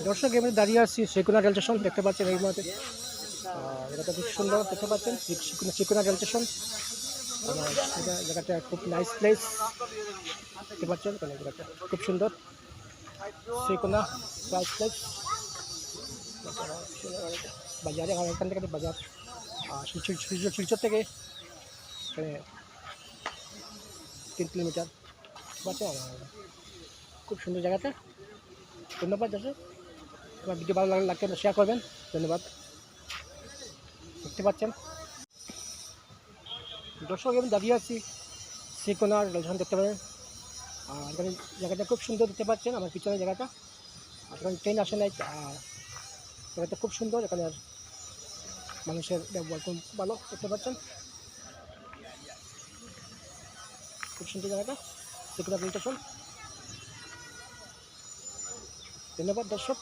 দর্শক এমনি দাঁড়িয়ে আসছি শ্রীকোনা রেল স্টেশন দেখতে পাচ্ছেন এই মুহূর্তে। জায়গাটা খুব সুন্দর দেখতে পাচ্ছেন শ্রীকোনা রেল স্টেশন। জায়গাটা খুব নাইস প্লেস দেখতে পাচ্ছেন, জায়গাটা খুব সুন্দর শ্রীকোনা নাইস প্লেস। বাজারে এখান থেকে বাজার শিলচর থেকে এখানে 3 কিলোমিটার বাচ্চা। খুব সুন্দর জায়গাটা। ধন্যবাদ দর্শক, আমার ভিডিও ভালো লাগলে শেয়ার করবেন। ধন্যবাদ। দেখতে পাচ্ছেন দর্শক আমি দাঁড়িয়ে আছি শ্রীকোনার রেলস্টেশন দেখতে পাবেন। আর এখানে জায়গাটা খুব সুন্দর দেখতে পাচ্ছেন আমার পিছনে জায়গাটা। এখানে ট্রেন আসে নাই, জায়গাটা খুব সুন্দর। এখানে মানুষের ব্যবহার খুব ভালো দেখতে পাচ্ছেন। খুব সুন্দর জায়গাটা শ্রীকোনা রেল স্টেশন। ধন্যবাদ দর্শক।